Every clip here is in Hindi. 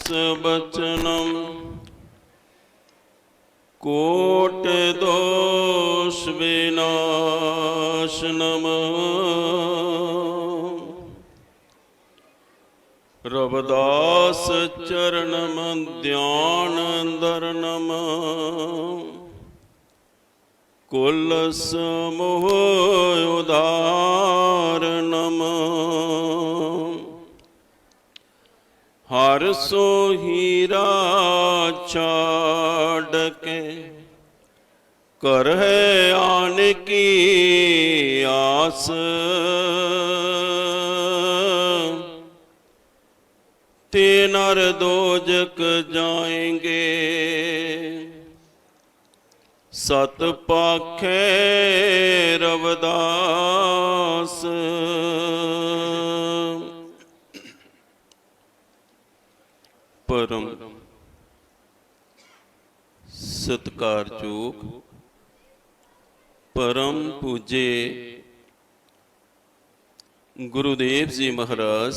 वचनम कोट दोष विनाशनम रविदास चरणम ध्यान दरनम कुल समूह उदारणम हर सो हीरा छाड़ के कर है आन की आस ते नर दोजक जाएंगे सत पाखे रविदास। परम सत्कारयोग परम पूज्य गुरुदेव जी महाराज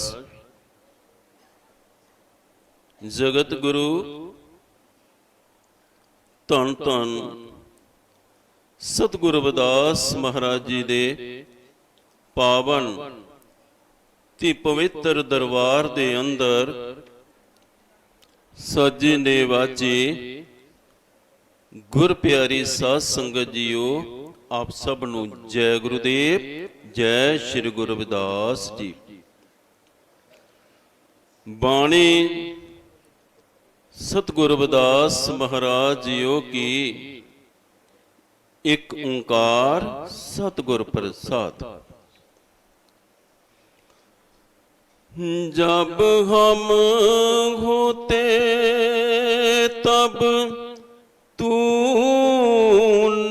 जगत गुरु धन धन सतगुरु रविदास महाराज जी दे पावन ते पवित्र दरबार दे अंदर सजे ने वाजे गुर प्यारी साध संगत जीओ, आप सब नूं जय गुरुदेव, जय श्री गुरु रविदास जी। बाणी सतगुरु रविदास महाराज जीओ की एक ओंकार सतगुर प्रसाद। जब हम होते तब तू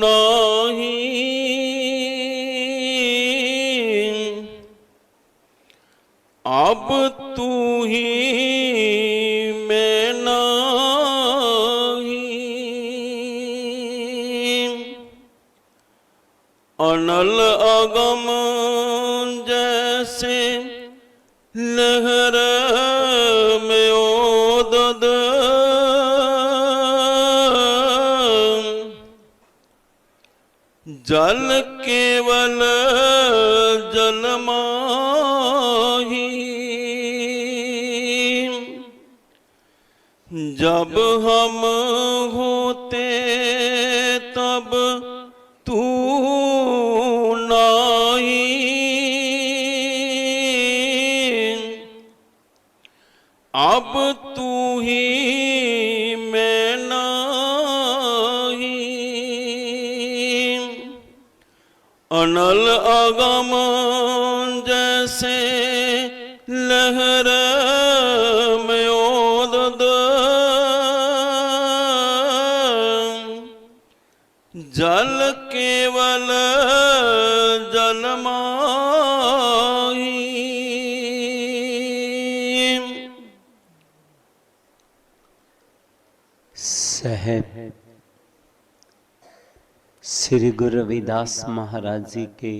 नहीं, अब तू ही मैं नहीं। अनल अगम जैसे लहर में ओदद, जल केवल जल माही। जब हम होते तब तू अब तू ही मैं नहीं। अनल अगम जैसे लहर में ओदद, जल केवल जल माही। साहेब श्री गुरु रविदास महाराज जी के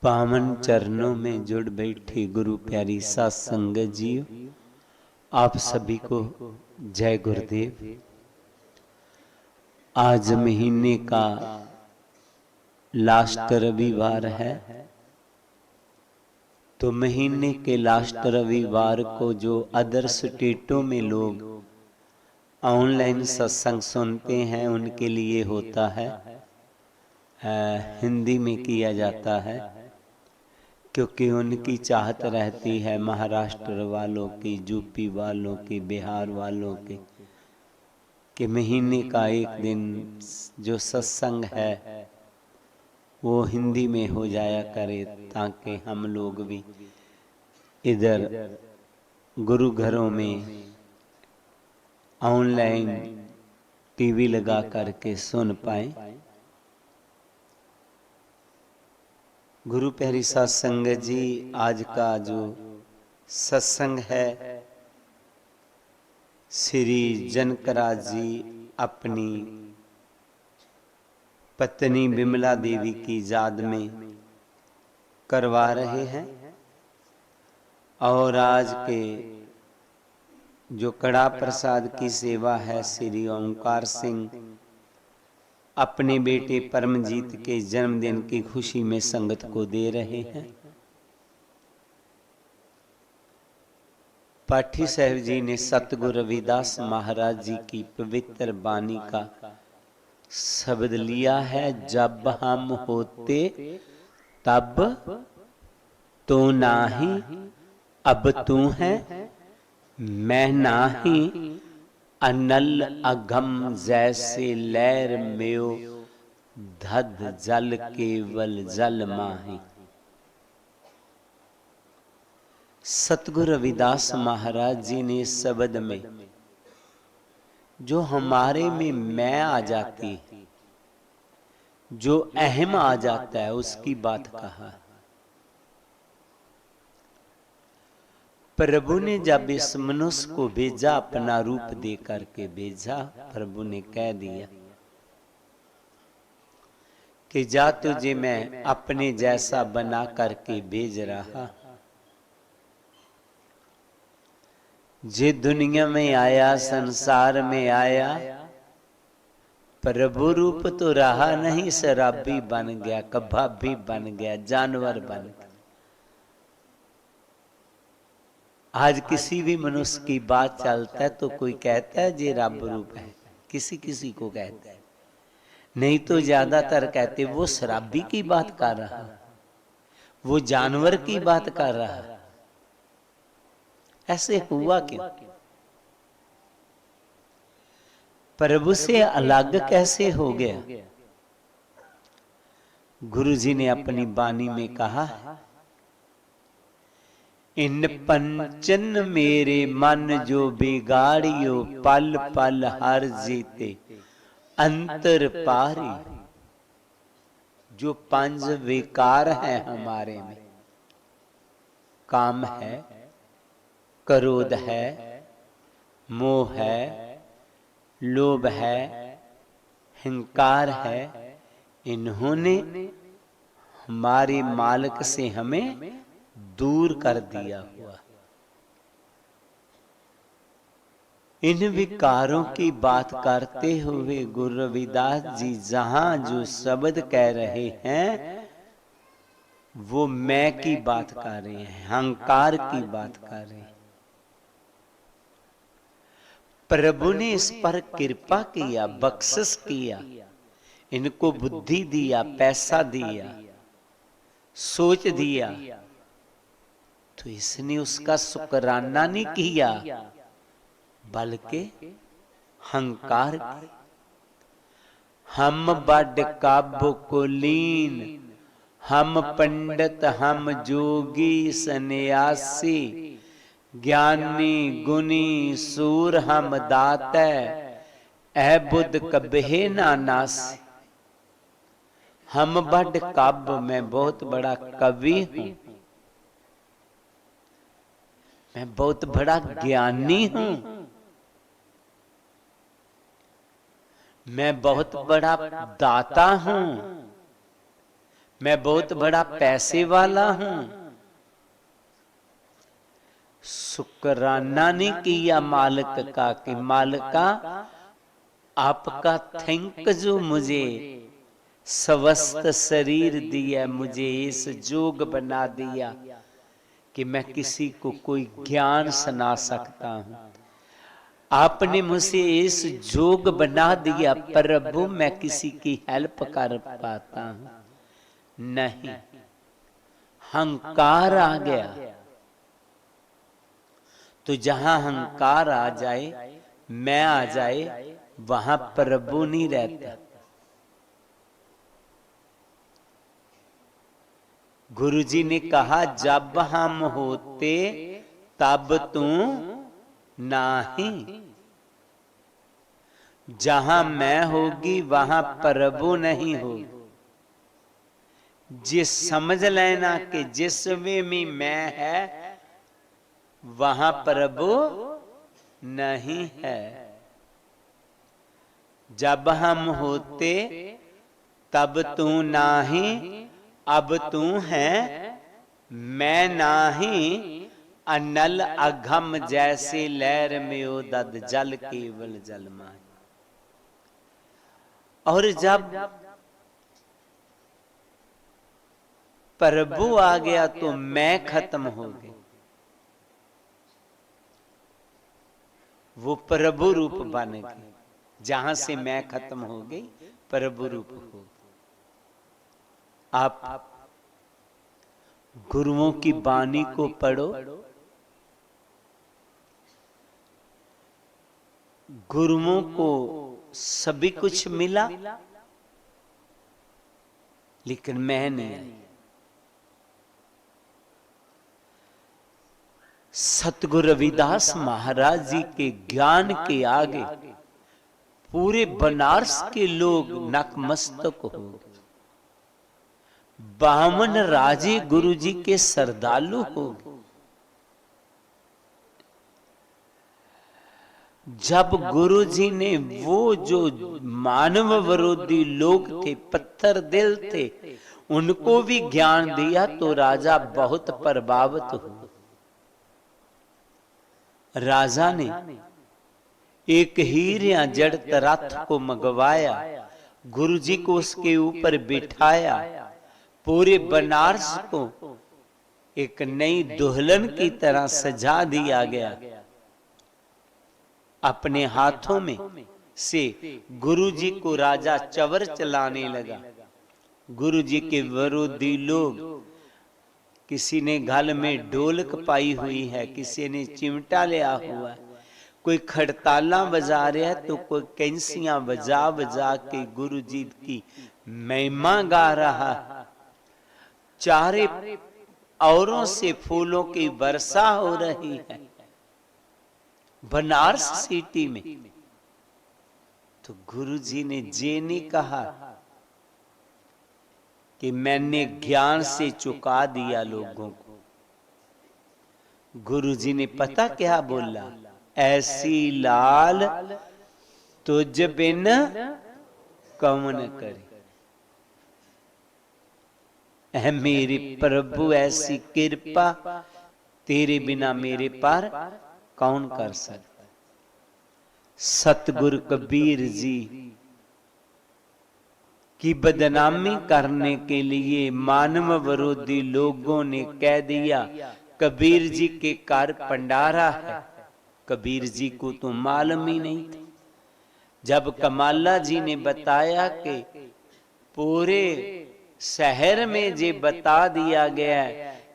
पावन चरणों में जुड़ बैठी गुरु प्यारी साध संगत जी, आप सभी को जय गुरुदेव। आज महीने का लास्ट रविवार है, तो महीने के लास्ट रविवार को जो अदर स्टेटों में लोग ऑनलाइन सत्संग सुनते हैं उनके लिए होता है, हिंदी में किया जाता है, क्योंकि उनकी चाहत रहती है महाराष्ट्र वालों की, यूपी वालों की, बिहार वालों की, कि महीने का एक दिन जो सत्संग है वो हिंदी में हो जाया करे, ताकि हम लोग भी इधर गुरु घरों में ऑनलाइन टीवी लगा करके सुन पाए। गुरु प्यारी साध संगत जी, आज का जो सत्संग है श्री जनकराज जी अपनी पत्नी विमला देवी की याद में करवा रहे हैं, और आज के जो कड़ा प्रसाद की सेवा है श्री ओंकार सिंह अपने बेटे परमजीत के जन्मदिन की खुशी में संगत को दे रहे हैं। पाठी साहब जी ने सतगुरु रविदास महाराज जी की पवित्र वाणी का शब्द लिया है, जब हम होते तब तो नाही, अब तू है मैं नाही, अनल अगम जैसे लहर में धद जल केवल जल माही। सतगुरु रविदास महाराज जी ने इस शब्द में जो हमारे में मैं आ जाती है, जो अहम आ जाता है, उसकी बात कहा। प्रभु ने जब इस मनुष्य को भेजा, अपना रूप दे करके भेजा, प्रभु ने कह दिया कि जा तुझे मैं अपने जैसा बना करके भेज रहा। जे दुनिया में आया, संसार में आया, प्रभु रूप तो रहा नहीं, शराबी बन गया, कबाबी बन गया, जानवर बन गया। आज किसी भी मनुष्य की बात चलता है तो कोई कहता है जे रब रूप है, किसी किसी को कहता है, नहीं तो ज्यादातर कहते वो शराबी की बात कर रहा, वो जानवर की बात कर रहा। ऐसे हुआ क्यों? प्रभु से अलग कैसे हो गया? गुरु जी ने अपनी वाणी में कहा, इन पंचन मेरे मन जो बिगाड़ियो, पल पल हर जीते अंतर पारी। जो पंच विकार है हमारे में, काम है, क्रोध है, मोह है, लोभ है, हिंकार है, इन्होंने हमारे मालिक से हमें दूर कर दिया हुआ। इन विकारों की बात करते हुए गुरु रविदास जी जहां जो शब्द कह रहे हैं वो मैं की बात कर रहे हैं, अहंकार की बात कर रहे हैं। प्रभु ने इस पर कृपा किया, बख्शिश किया, इनको बुद्धि दिया, पैसा दिया, सोच दिया, तो इसने उसका शुक्राना नहीं किया बल्कि हंकार। हम बड़ काबू कुलीन, हम पंडित, हम जोगी सन्यासी, ज्ञानी गुनी सूर हम दाते, ऐ बुद्ध कबहे ना नासी। हम बड़ कब, मैं बहुत बड़ा कवि हूं, मैं बहुत बड़ा ज्ञानी हूं, मैं बहुत बड़ा दाता हूं, मैं बहुत बड़ा पैसे वाला हूं। शुक्राना नहीं किया मालिक का कि मालिका आपका थैंक जो मुझे स्वस्थ शरीर दिया, मुझे इस जोग बना दिया कि मैं किसी को कोई ज्ञान सुना सकता हूं। आपने मुझे इस जोग बना दिया, प्रभु मैं किसी की हेल्प कर पाता हूं? नहीं, हंकार आ गया। तो जहां हंकार आ जाए, मैं आ जाए, वहां प्रभु नहीं रहता। गुरु जी ने कहा, जब हम होते तब तू नाही, जहां मैं होगी वहां प्रभु नहीं होगी। जिस समझ लेना कि जिस वे में मैं है वहां प्रभु नहीं है। जब हम होते तब तू नाही, अब तू है मैं नाही, अनल अघम जैसे लहर में उदद जल केवल जल माय। और जब प्रभु आ गया तो मैं खत्म हो गई, वो प्रभु रूप बन गई। जहां से मैं खत्म हो गई प्रभु रूप हो गई। आप गुरुओं की वाणी को पढ़ो, गुरुओं को सभी कुछ मिला लेकिन मैं नहीं आई। सतगुरु रविदास महाराज जी के ज्ञान के आगे पूरे बनारस के लोग नतमस्तक हो गए। 52 राजे गुरु जी के श्रद्धालु हो गए। जब गुरु जी ने वो जो मानव विरोधी लोग थे, पत्थर दिल थे, उनको भी ज्ञान दिया तो राजा बहुत प्रभावित हुए। राजा ने एक हीर या जड़त रथ को मंगवाया, गुरु जी को उसके ऊपर बिठाया, पूरे बनारस को एक नई दुल्हन की तरह सजा दिया गया। अपने हाथों में से गुरु जी को राजा चवर चलाने लगा। गुरु जी के विरोधी लोग, किसी ने गल में ढोलक पाई हुई है, किसी ने चिमटा लिया हुआ है, कोई खड़ताला बजा रहा है तो कोई कैंसियां बजा बजा के गुरु जी की महिमा गा रहा है। चारे औरों से फूलों की वर्षा हो रही है बनारस सिटी में। तो गुरु जी ने जे नहीं कहा कि मैंने ज्ञान से चुका दिया लोगों को। गुरु जी ने पता क्या बोला, ऐसी लाल तुझ बिन कौन करे। ऐ मेरे प्रभु ऐसी कृपा तेरे बिना मेरे पर कौन कर सकता। सतगुरु कबीर जी की बदनामी करने के लिए मानव विरोधी लोगों ने कह दिया कबीर जी के घर भंडारा है। कबीर जी को तो मालूम ही नहीं था। जब कमाला जी ने बताया कि पूरे शहर में जे बता दिया गया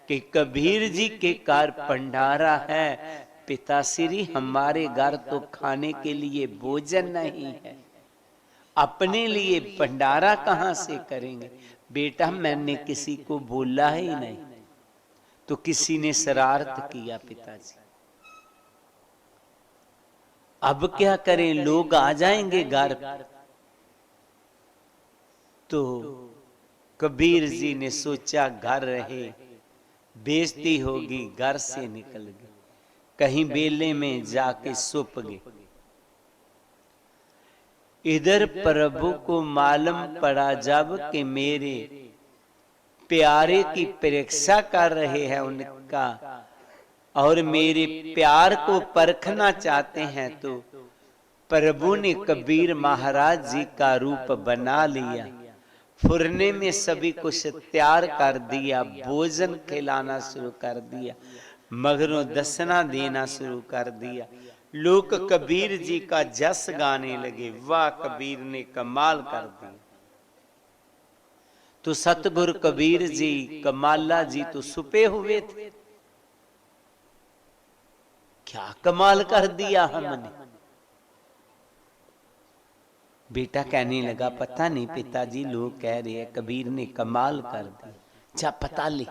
कि कबीर जी के घर भंडारा है, पिताश्री हमारे घर तो खाने के लिए भोजन नहीं है, अपने लिए भंडारा कहां से करेंगे। बेटा मैंने किसी को बोला ही नहीं। तो किसी ने शरारत किया पिताजी। अब क्या करें, लोग आ जाएंगे घर। तो कबीर जी ने सोचा घर रहे बेइज्जती होगी, घर से निकल गए, कहीं बेले में जाके छुप गए। इधर प्रभु को मालूम पड़ा जब कि मेरे प्यारे की परीक्षा कर रहे हैं उनका और मेरे प्यार को परखना चाहते हैं, तो प्रभु ने कबीर महाराज जी का रूप बना लिया। फुरने में सभी कुछ तैयार कर दिया, भोजन खिलाना शुरू कर दिया, मगरों दसना देना शुरू कर दिया। लोग कबीर जी का जस गाने लगे, वाह कबीर ने कमाल कर दिया। तो सतगुरु कबीर जी कमाला जी तो छुपे हुए थे। क्या कमाल कर दिया हमने। बेटा कहने लगा पता नहीं पिताजी, लोग कह रहे हैं कबीर ने कमाल कर दिया, जा पता ले।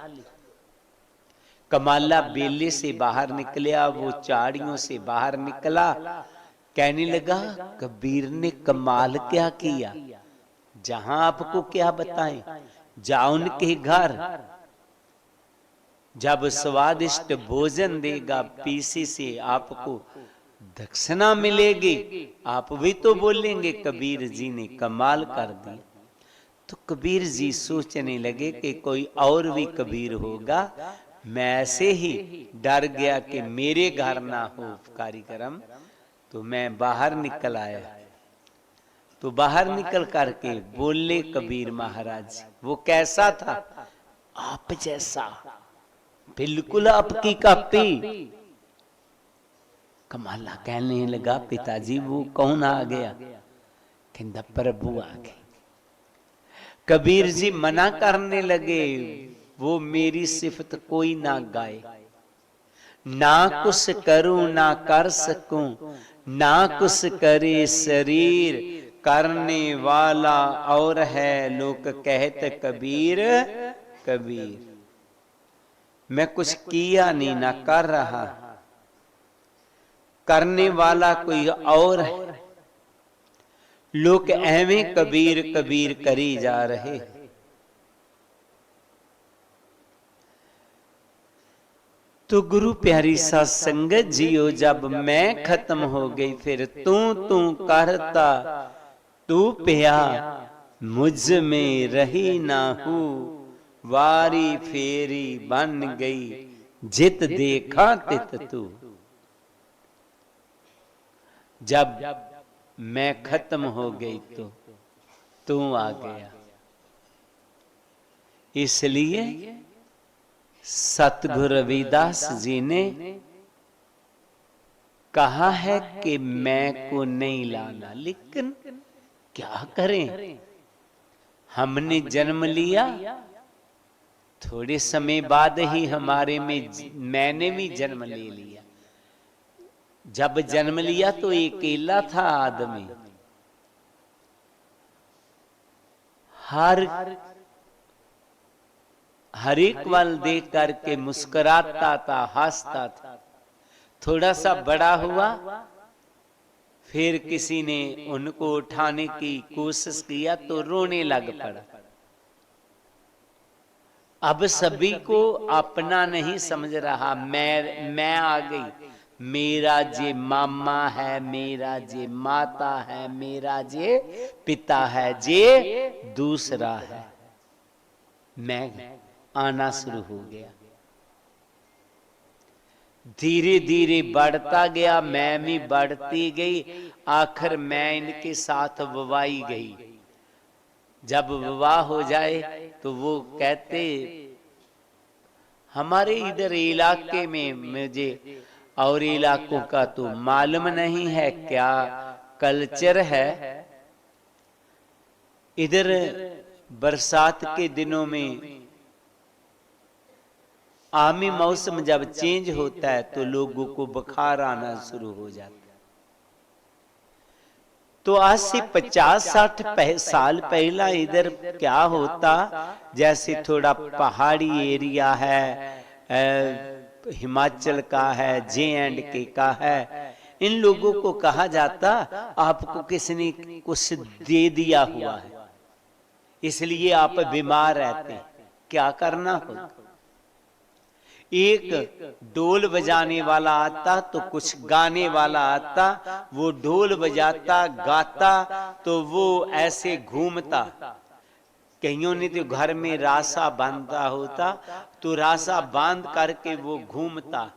कमाला बेले से बाहर निकला, वो चाड़ियों से बाहर निकला, कहने लगा कबीर ने कमाल क्या किया। जहां आपको क्या बताएं, जाओ उनके घर, जब स्वादिष्ट भोजन देगा पीसी से आपको दक्षिणा मिलेगी, आप भी तो बोलेंगे कबीर जी ने कमाल कर दिया। तो कबीर जी सोचने लगे कि कोई और भी कबीर होगा, मैं ऐसे ही डर गया कि मेरे घर ना हो उपकारी कर्म, तो मैं बाहर निकल आया। तो बाहर निकल करके बोले कबीर महाराज, वो कैसा था? आप जैसा, बिल्कुल आपकी कॉपी। कमाला कहने लगा, पिताजी वो कौन आ गया? कहता प्रभु आ गए। कबीर जी मना करने लगे, वो मेरी सिफत कोई ना गाए, ना कुछ करूं ना कर सकूं, ना कुछ करे शरीर, करने वाला और है लोग कहते कबीर कबीर। मैं कुछ किया नहीं ना कर रहा, करने वाला कोई और है, लोग एवें कबीर कबीर करी जा रहे। तो गुरु प्यारी सा संगत जियो, जब मैं खत्म हो गई फिर तू करता, तू पिया मुझ में रही ना हूं, वारी फेरी बन गई जित देखा तित तू। जब मैं खत्म हो गई तो तू आ गया। इसलिए सतगुरु रविदास जी ने कहा है कि मैं को नहीं लाना, लेकिन क्या करें, हमने जन्म लिया, थोड़े समय बाद ही हमारे में मैंने भी जन्म ले लिया। जब जन्म लिया तो अकेला था आदमी, हर एक वाल देख करके मुस्कुराता था, हंसता था। थोड़ा सा बड़ा हुआ, फिर किसी ने उनको उठाने की कोशिश किया तो रोने लग पड़ा। अब सभी को अपना नहीं समझ रहा, मैं आ गई, मेरा जे मामा है, मेरा जे माता है, मेरा जे पिता है, जे दूसरा है, मैं आना शुरू हो गया। धीरे धीरे बढ़ता गया, मैं भी बढ़ती गई, आखिर मैं इनके साथ विवाही गई। जब विवाह हो जाए तो वो कहते, हमारे इधर इलाके में मुझे और इलाकों का तो मालूम नहीं है क्या कल्चर है, इधर बरसात के दिनों में आमी मौसम जब चेंज होता है तो लोगों को बुखार आना शुरू हो जाता है। तो आज से 50-60 साल पहला इधर क्या होता, जैसे थोड़ा पहाड़ी एरिया है, हिमाचल का है, J&K का है, इन लोगों को कहा जाता आपको किसने कुछ दे दिया हुआ है, इसलिए आप बीमार रहते हैं। क्या करना होता, एक ढोल बजाने वाला आता तो कुछ गाने वाला आता, वो ढोल बजाता गाता तो वो ऐसे घूमता। कईयों ने तो घर में रासा बांधा होता, तो रासा बांध करके वो घूमता,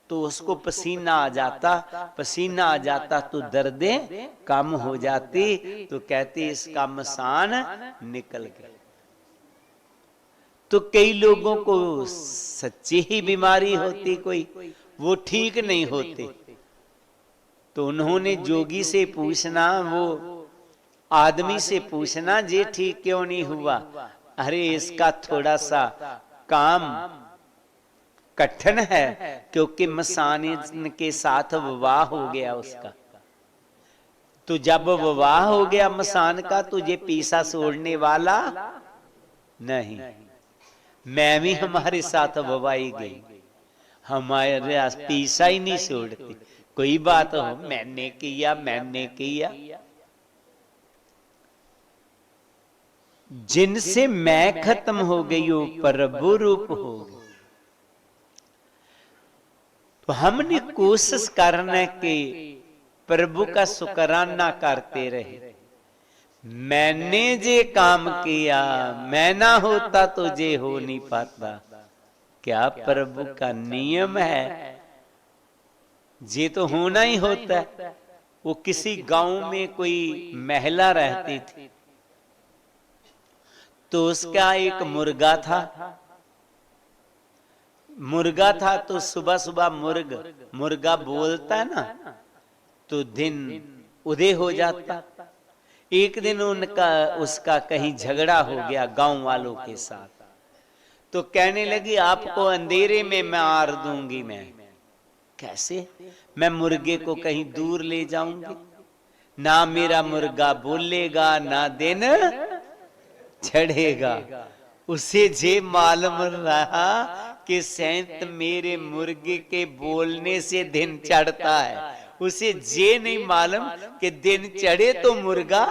तो उसको पसीना आ जाता, पसीना आ जाता तो दर्दें कम हो जाती, तो कहते इसका मसान निकल गया। तो कई लोगों को सच्ची ही बीमारी होती, कोई वो ठीक नहीं होते, तो उन्होंने जोगी से पूछना, वो आदमी से पूछना, जे ठीक क्यों नहीं हुआ? अरे इसका थोड़ा सा काम कठिन है, क्योंकि मसान के साथ विवाह हो गया उसका। तो जब विवाह हो गया मसान का, तुझे पीसा छोड़ने वाला नहीं। मैं भी हमारे साथ विवाही गई, हमारे पीसा ही नहीं छोड़ती, कोई बात हो मैंने किया मैंने किया। जिनसे मैं खत्म हो गई हो प्रभु रूप हो गई। तो हमने कोशिश करने के प्रभु का शुक्राना करते रहे। मैंने जे काम किया, मैं ना होता तो जे हो नहीं पाता। क्या प्रभु का नियम है? ये तो होना ही होता है। वो किसी गांव में कोई महिला रहती थी, तो उसका एक मुर्गा था। मुर्गा था तो सुबह सुबह मुर्गा बोलता है ना, तो दिन उदय हो जाता। एक दिन उसका कहीं झगड़ा हो गया गांव वालों के साथ, तो कहने लगी आपको अंधेरे में मार दूंगी मैं। कैसे? मैं मुर्गे को कहीं दूर ले जाऊंगी, ना मेरा मुर्गा बोलेगा ना दिन चढ़ेगा। उसे जे मालूम रहा कि सैंत मेरे मुर्गे के बोलने से दिन चढ़ता है, उसे जे नहीं मालूम कि दिन चढ़े तो मुर्गा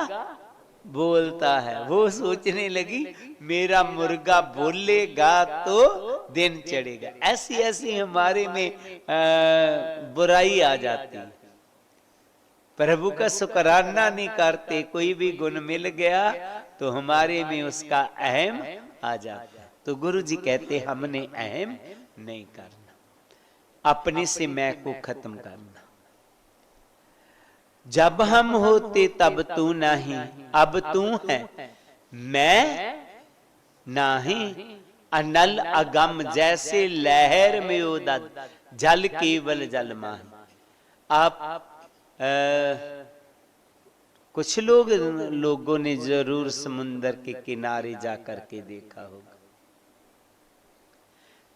बोलता है। वो सोचने लगी मेरा मुर्गा बोलेगा तो दिन चढ़ेगा। ऐसी ऐसी हमारे में बुराई आ जाती है। प्रभु का शुक्राना नहीं करते, कोई भी गुण मिल गया तो हमारे में उसका अहम आ जाता। तो गुरु जी कहते हमने अहम नहीं करना, अपने से मैं को खत्म करना। जब हम होते तब तू नहीं, अब तू है मैं नहीं। अनल अगम जैसे लहर में उदद, जल केवल जल माही। आप कुछ लोगों ने जरूर समुंदर के किनारे जाकर के देखा होगा,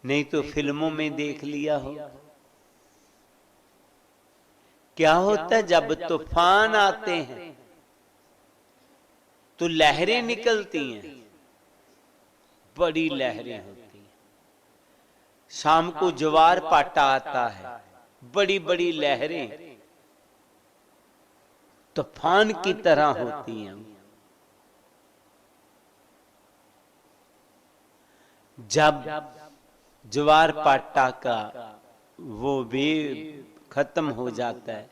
नहीं तो फिल्मों में देख लिया हो। क्या होता है जब तूफान आते हैं तो लहरें निकलती हैं, बड़ी लहरें होती हैं। शाम को ज्वार पाटा आता है, बड़ी बड़ी लहरें तूफान की तरह होती हैं। जब ज्वार पाटा का वो भी खत्म हो जाता है,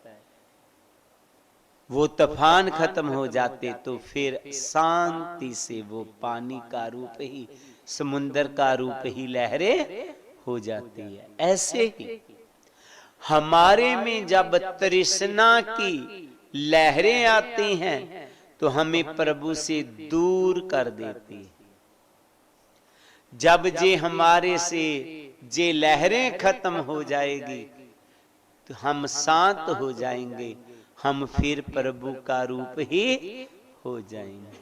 वो तूफान खत्म हो जाते, तो फिर शांति से वो पानी का रूप ही, समुंदर का रूप ही लहरें हो जाती है। ऐसे ही हमारे में जब तृष्णा की लहरें आती हैं तो हमें प्रभु से दूर कर देती है। जब जे हमारे से जे लहरें खत्म हो जाएगी तो हम शांत हो जाएंगे, हम फिर प्रभु का रूप ही हो जाएंगे।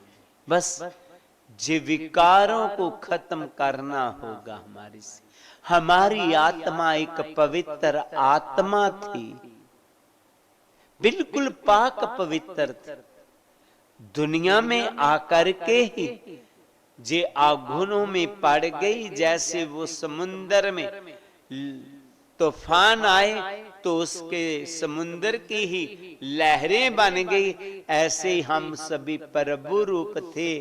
बस जे विकारों को खत्म करना होगा हमारे से। हमारी आत्मा एक पवित्र आत्मा थी, बिल्कुल पाक पवित्र थी। दुनिया में आकर के ही जे आगुनों में पड़ गई, जैसे वो समुन्दर में तूफान आए तो उसके समुन्दर की ही लहरें बन गई, ऐसे ही हम सभी प्रभु रूप थे।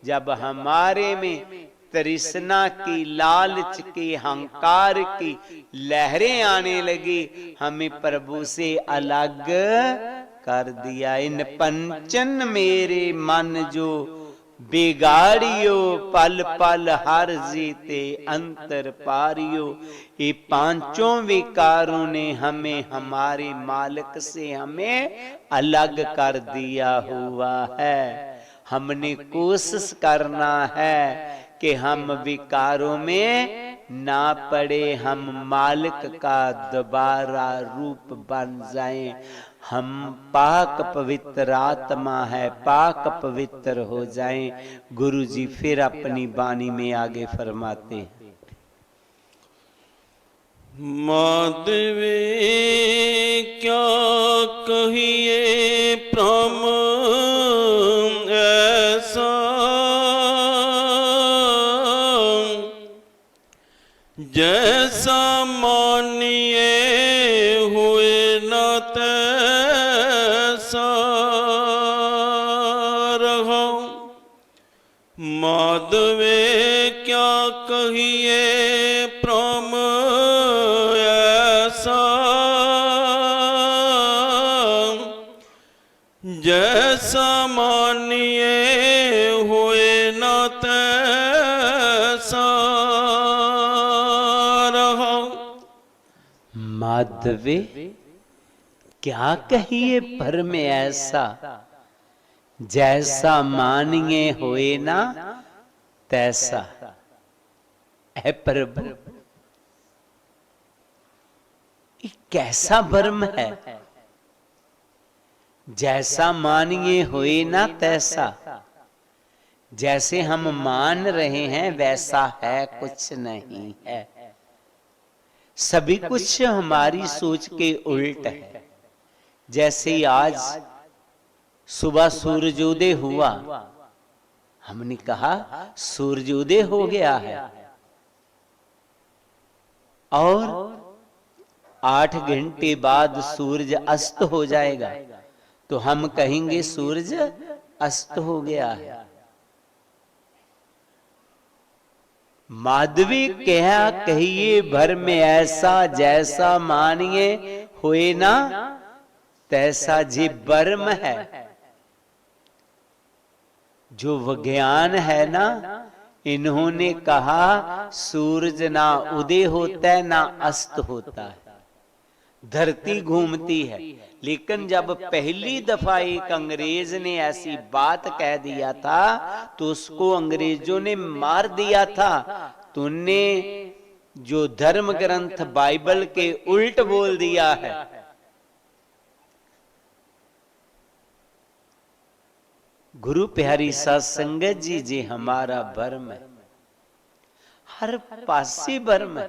जब हमारे में तृष्णा की, लालच की, अहंकार की लहरें आने लगी, हमें प्रभु से अलग कर दिया। इन पंचन मेरे मन जो बिगाड़ियो, पल पल हर जीते अंतर पारियो। ये पांचों विकारों ने हमें हमारे मालिक से हमें अलग कर दिया हुआ है। हमने कोशिश करना है कि हम विकारों में ना पड़े, हम मालिक का दोबारा रूप बन जाएं। हम पाक पवित्र आत्मा है, पाक पवित्र हो जाएं। गुरु जी फिर अपनी वाणी में आगे फरमाते हैं, माधवे क्या कहिए प्रम ऐसा, जैसा मानिए हुए न तैसा रहा। माधवे क्या कहिए प्रम ऐसा, जैसा मानिए हुए न तैसा माधवे क्या कहिए पर में ऐसा, जैसा मानिए होए ना तैसा। है प्रभु, ये कैसा भ्रम है, जैसा मानिए होए ना तैसा। जैसे हम मान रहे हैं वैसा है कुछ नहीं है, सभी कुछ हमारी सोच के उल्ट है। जैसे आज सुबह सूरजोदय हुआ, हमने कहा सूरजोदय हो गया है, और 8 घंटे बाद सूरज अस्त हो जाएगा, तो हम कहेंगे सूरज अस्त हो गया है। माधवी क्या कहिए भर में ऐसा, जैसा मानिए होए ना तैसा। जी भ्रम है, जो विज्ञान है ना, इन्होंने कहा सूरज ना उदय होता है ना अस्त होता है, धरती घूमती है। लेकिन जब पहली दफा एक अंग्रेज ने ऐसी बात कह दिया था तो उसको अंग्रेजों ने मार दिया था। तो उनने जो धर्म ग्रंथ बाइबल के उल्ट बोल दिया है। गुरु प्यारी साध संगत जी, जी हमारा भ्रम है, हर पासे भ्रम है।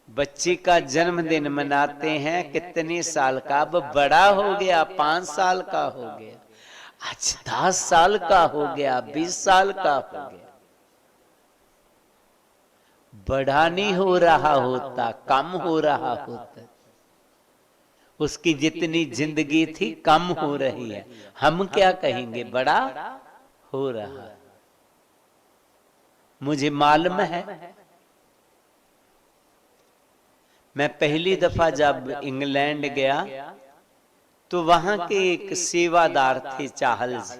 बच्चे का जन्मदिन मनाते हैं, कितने साल का, अब बड़ा हो गया, 5 साल का हो गया, आज 10 साल का हो गया, 20 साल का हो गया। बड़ा नहीं हो रहा होता, कम हो रहा होता। उसकी जितनी जिंदगी थी कम हो रही है, हम क्या कहेंगे, बड़ा हो रहा है। मुझे मालूम है, मैं पहली दफा जब इंग्लैंड गया तो वहां के एक सेवादार थे चार्ल्स।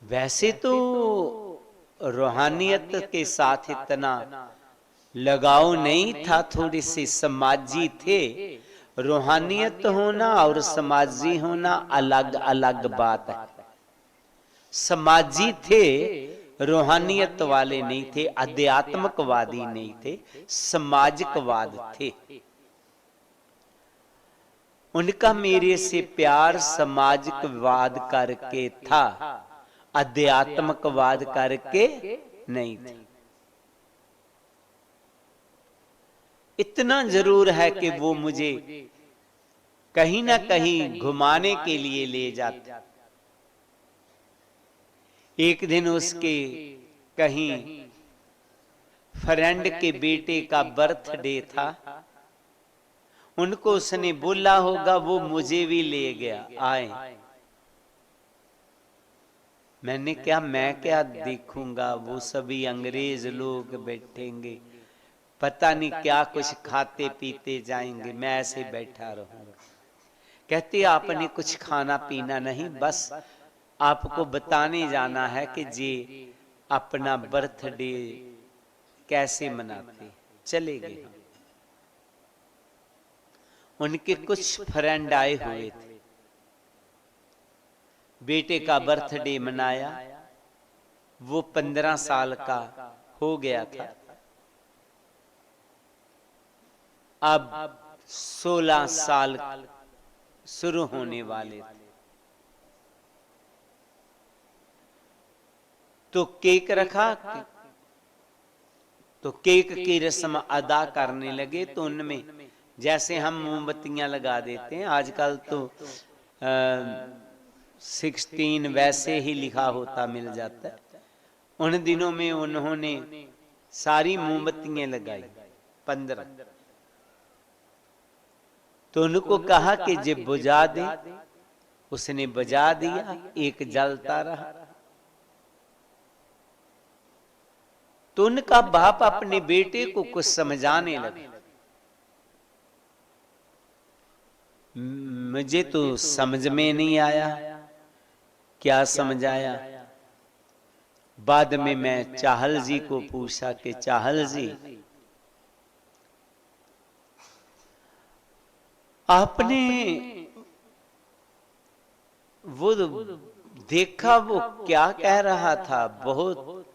वैसे तो रूहानियत के साथ इतना लगाव नहीं था, थोड़ी सी समाजी थे। रूहानियत होना और समाजी होना अलग अलग बात है। समाजी थे, रूहानियत वाले नहीं थे, अध्यात्मकवादी नहीं थे, समाजिकवाद थे। उनका मेरे से प्यार समाजिकवाद करके था, अध्यात्मकवाद करके नहीं था। इतना जरूर है कि वो मुझे कहीं ना कहीं घुमाने के लिए ले जाते। एक दिन उसके कहीं फ्रेंड के बेटे का बर्थडे था, उनको उसने बोला होगा, वो मुझे भी ले गया, आए। मैंने क्या, मैं क्या देखूंगा, वो सभी अंग्रेज लोग बैठेंगे, पता नहीं क्या कुछ खाते पीते जाएंगे, मैं ऐसे बैठा रहूंगा। कहते आपने कुछ खाना पीना नहीं, बस आपको बताने जाना है कि जी अपना बर्थडे कैसे मनाते। चले गए। उनके कुछ फ्रेंड आए हुए थे, बेटे का बर्थडे मनाया। वो 15 साल का हो गया था, अब 16 साल शुरू होने वाले थे। तो केक रखा, तो केक की रस्म अदा करने लगे। तो उनमें जैसे हम मोमबत्तियां लगा देते हैं, आजकल तो 16 वैसे ही लिखा होता मिल जाता है। उन दिनों में उन्होंने सारी मोमबत्तियां लगाई, 15। तो उनको कहा कि जब बुझा दे, उसने बुझा दिया, एक जलता रहा। तो उनका बाप अपने बेटे को कुछ समझाने लगा। मुझे तो समझ में नहीं आया, क्या समझाया। बाद में मैं चाहल जी को पूछा कि चाहल जी, आपने वो देखा वो क्या कह रहा था? बहुत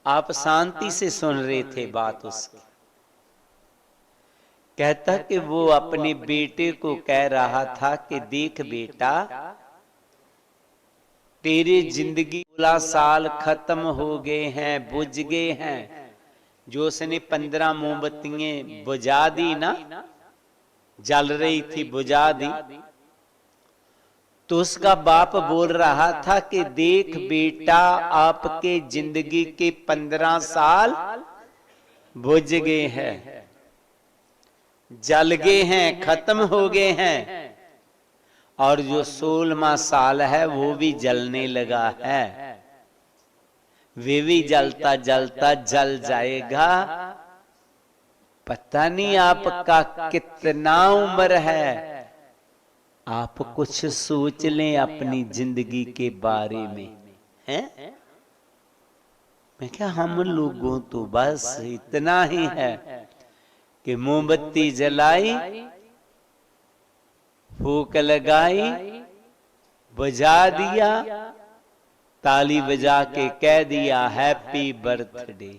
आप शांति से सुन रहे थे बात उसकी। कहता कि वो अपने बेटे को कह रहा था कि देख बेटा, तेरी जिंदगी 16 साल खत्म हो गए हैं, बुझ गए हैं। जो उसने 15 मोमबत्तियां बुझा दी ना, जल रही थी, बुझा दी, तो उसका बाप बोल रहा था कि देख बेटा, आपके जिंदगी के 15 साल बुझ गए हैं, जल गए हैं, खत्म हो गए हैं, और जो 16वां साल है वो भी जलने लगा है, वे भी जलता जलता जल जाएगा। पता नहीं आपका कितना उम्र है, आप कुछ सोच लें अपनी जिंदगी के बारे में। हैं? मैं क्या, हम लोगों तो बस इतना ही है कि मोमबत्ती जलाई, फूक लगाई, बुझा दिया, ताली बजा के कह दिया हैप्पी बर्थडे।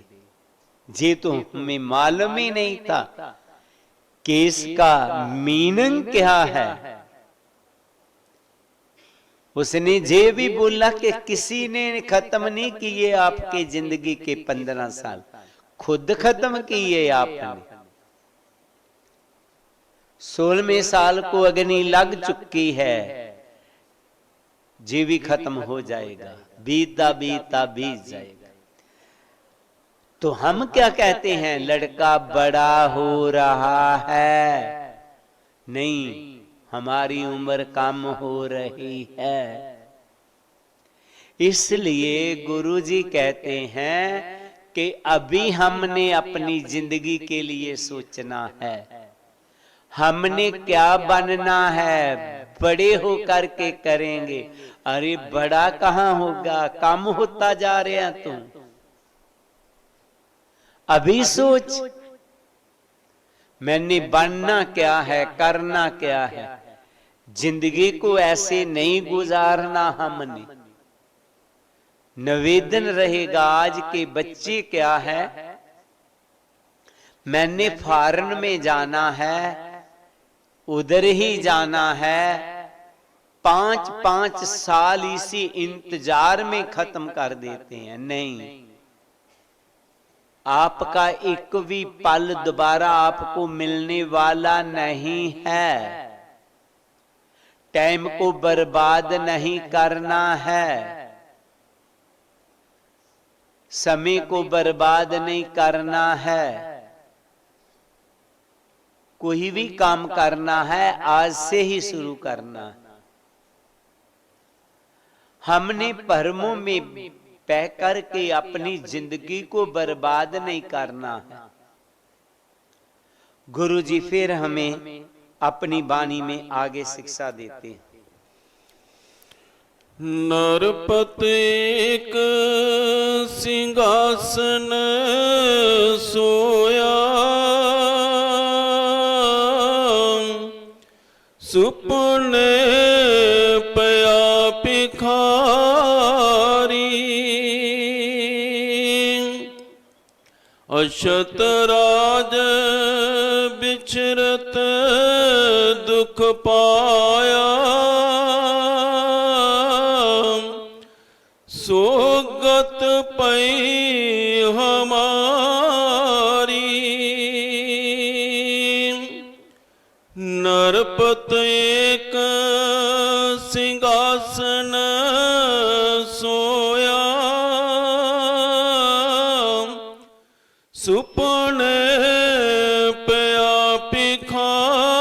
ये तो हमें मालूम ही नहीं था कि इसका मीनिंग क्या है। उसने ये भी बोला कि किसी ने खत्म नहीं किए आपके जिंदगी के 15 साल, खुद खत्म किए आपने। 16वें साल को अग्नि लग चुकी है, ये भी खत्म हो जाएगा, बीता बीता बीत जाएगा। तो हम क्या कहते हैं, लड़का बड़ा हो रहा है, नहीं, हमारी उम्र कम हो रही है। इसलिए गुरुजी कहते हैं कि अभी हमने अपनी जिंदगी के लिए सोचना है, हमने क्या बनना है, बड़े होकर के करेंगे। अरे बड़ा कहां होगा, कम होता जा रहे हैं तुम। अभी सोच, मैंने बनना क्या है, करना क्या है। जिंदगी को ऐसे नहीं गुजारना हमने। निवेदन रहेगा आज के बच्चे क्या है, मैंने फॉरेन में जाना है, उधर ही जाना है, 5-5 साल इसी इंतजार में खत्म कर देते हैं। नहीं, आपका एक भी पल दोबारा आपको मिलने वाला नहीं है। टाइम को बर्बाद नहीं करना है, समय को बर्बाद नहीं करना है। कोई भी काम करना है आज से ही शुरू करना है। हमने भ्रमों में बह करके अपनी जिंदगी को बर्बाद नहीं करना है। गुरुजी फिर हमें अपनी वाणी में आगे शिक्षा देते हैं। नरपति एक सिंहासन सोया, सुपने पया भिखारी, अशत राज बिचरत दुख पाया, सोगत पई हमारी। नरपत एक सिंहासन सोया, सुपने पया भिखारी,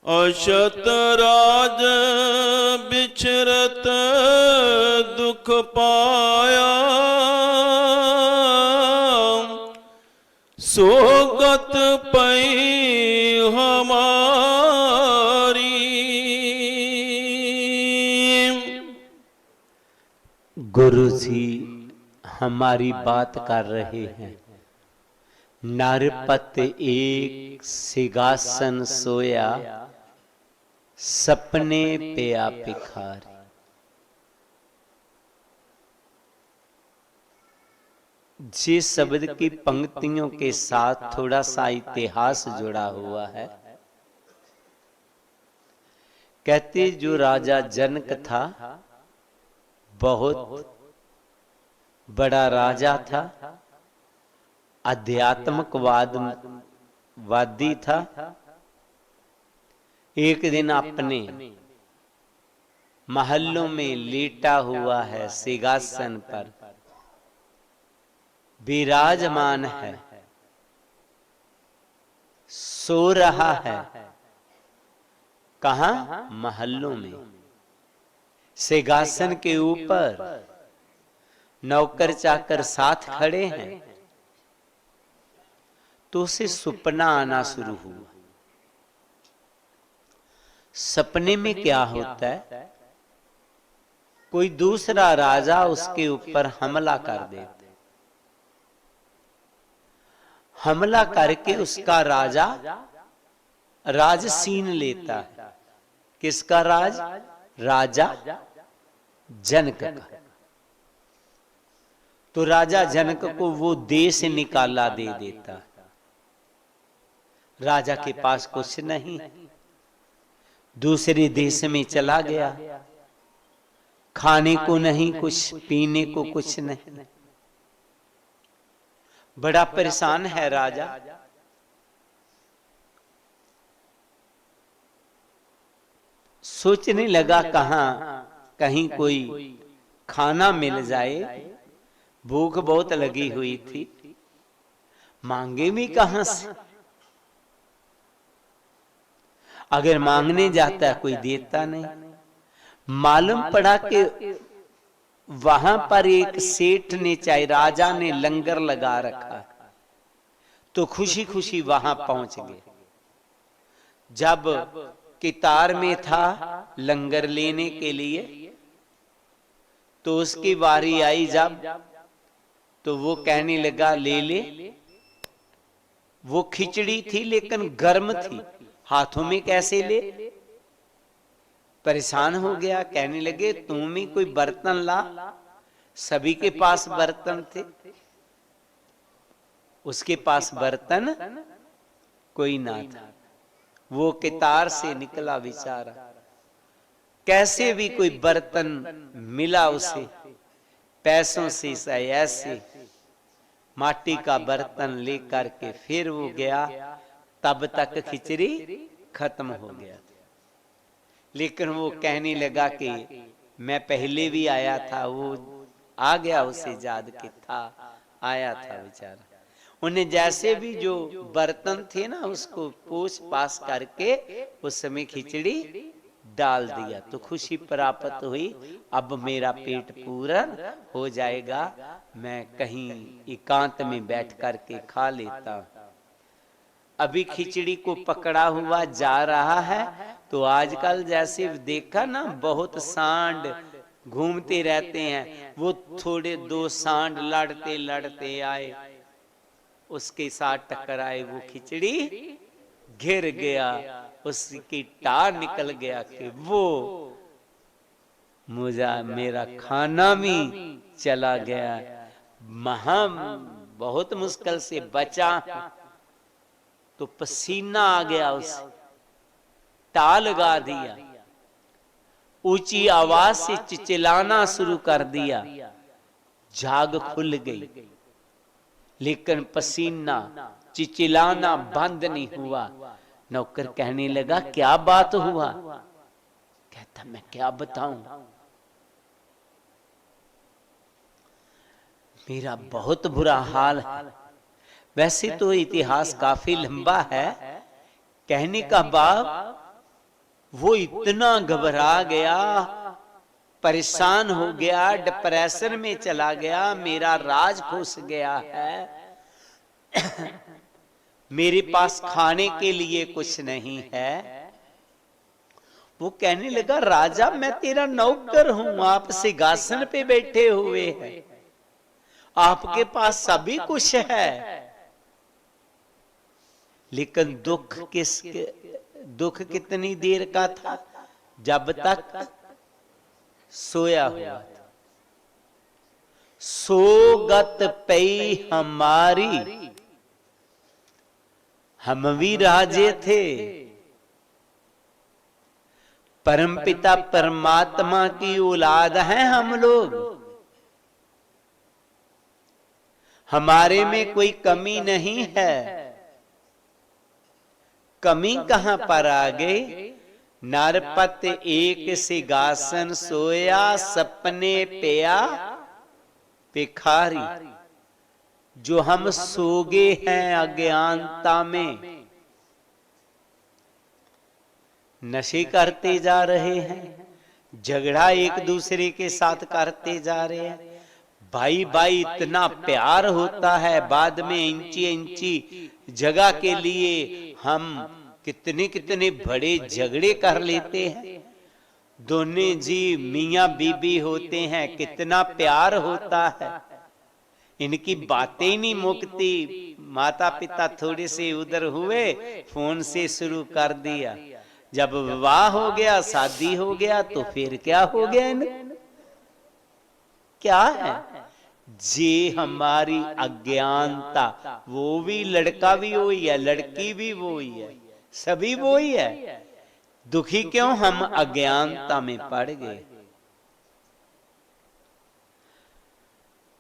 अशत राज बिचरत दुख पाया, सोगत पई हमारी। गुरु जी हमारी बात कर रहे हैं। नरपत एक सिंहासन सोया, सपने पिया भिखारी। जिस शब्द की पंक्तियों के साथ थोड़ा सा इतिहास जुड़ा हुआ है। कहते जो राजा जनक था बहुत बड़ा राजा था, आध्यात्मिकवाद वादी था। एक दिन अपने महलों में लेटा हुआ है, सिंहासन पर विराजमान है, सो रहा है। कहां? महलों में। सिंहासन के ऊपर नौकर चाकर साथ खड़े हैं। तो उसे सपना आना शुरू हुआ। सपने में क्या होता है? कोई दूसरा राजा उसके ऊपर हमला कर देता, हमला करके उसका राजा राज छीन लेता है। किसका राज? राजा जनक का। तो राजा जनक को वो देश निकाला दे देता है। राजा के पास कुछ नहीं, दूसरे देश में चला गया। खाने को नहीं कुछ, पीने को कुछ नहीं, बड़ा परेशान है राजा। सोचने लगा कहीं कोई खाना मिल जाए। भूख बहुत लगी हुई थी, मांगे भी कहां से? अगर मांगने जाता कोई देता नहीं। मालूम पड़ा कि वहां पर एक सेठ ने, चाहे राजा ने, लंगर लगा रखा। तो खुशी खुशी वहां पहुंच गए। जब कितार में था लंगर लेने के लिए, तो उसकी बारी आई जब, तो वो कहने लगा ले ले। वो खिचड़ी थी लेकिन गर्म थी, हाथों में कैसे ले? परेशान हो गया। कहने लगे तुम ही कोई बर्तन ला। सभी के पास बर्तन थे, उसके पास बर्तन कोई ना था। वो कितार से निकला बेचारा, कैसे भी कोई बर्तन मिला उसे, पैसों से ऐसे माटी का बर्तन लेकर के फिर वो गया। तब तक खिचड़ी खत्म हो गया था। लेकिन वो कहने लगा कि मैं पहले भी आया था। वो आ गया, उसे याद के था, आया था बेचारा। उन्हें जैसे भी जो बर्तन थे ना, उसको पोंछ पास करके उस समय खिचड़ी डाल दिया। तो खुशी प्राप्त हुई, अब मेरा पेट पूर्ण हो जाएगा, मैं कहीं एकांत में बैठ करके खा लेता। अभी खिचड़ी को पकड़ा हुआ जा रहा है। तो आजकल जैसे देखा ना, बहुत सांड घूमते रहते हैं। वो थोड़े दो सांड लड़ते लड़ते आए, उसके साथ टकराए। वो खिचड़ी घिर गया, उसकी टार निकल गया कि वो मेरा खाना भी चला गया। बहुत मुश्किल से बचा। तो पसीना आ गया, उसे टाल लगा दिया, ऊंची आवाज से चिल्लाना शुरू कर दिया। झाग खुल गई, लेकिन पसीना चिचिलाना बंद नहीं हुआ। नौकर कहने लगा क्या बात हुआ? कहता मैं क्या बताऊं, मेरा बहुत बुरा हाल है। वैसे तो इतिहास काफी लंबा है। कहने का भाव वो इतना घबरा गया, परेशान हो गया, डिप्रेशन में चला गया। मेरा राज फूस गया है, मेरे पास खाने के लिए कुछ नहीं है। वो कहने लगा, राजा मैं तेरा नौकर हूं, आप सिंहासन पे बैठे हुए हैं, आपके पास सभी कुछ है, लेकिन दुख कितनी देर का था, जब तक सोया हुआ था। सोगत पई हमारी, हम भी राजे थे, परमपिता परमात्मा की औलाद हैं हम लोग, हमारे में कोई कमी नहीं है। कमी कहां पर आ गई? नरपत एक सिंहासन सोया, सपने पिया भिखारी। जो हम सोगे हैं अज्ञानता में, नशे करते जा रहे हैं, झगड़ा एक दूसरे के साथ करते जा रहे हैं, भाई भाई इतना प्यार होता है, बाद में इंची इंची जगह के लिए हम कितने कितने बड़े झगड़े कर लेते हैं। दोनों जी मियां बीबी होते हैं, कितना प्यार होता है, इनकी बातें नहीं मुकती। माता पिता थोड़े से उधर हुए, फोन से शुरू कर दिया, जब विवाह हो गया, शादी हो गया, तो फिर क्या हो गया इन्हें? क्या है? जे हमारी अज्ञानता, वो भी लड़का भी वही है, लड़की भी वही है, सभी वही है। दुखी क्यों? हम अज्ञानता में पड़ गए।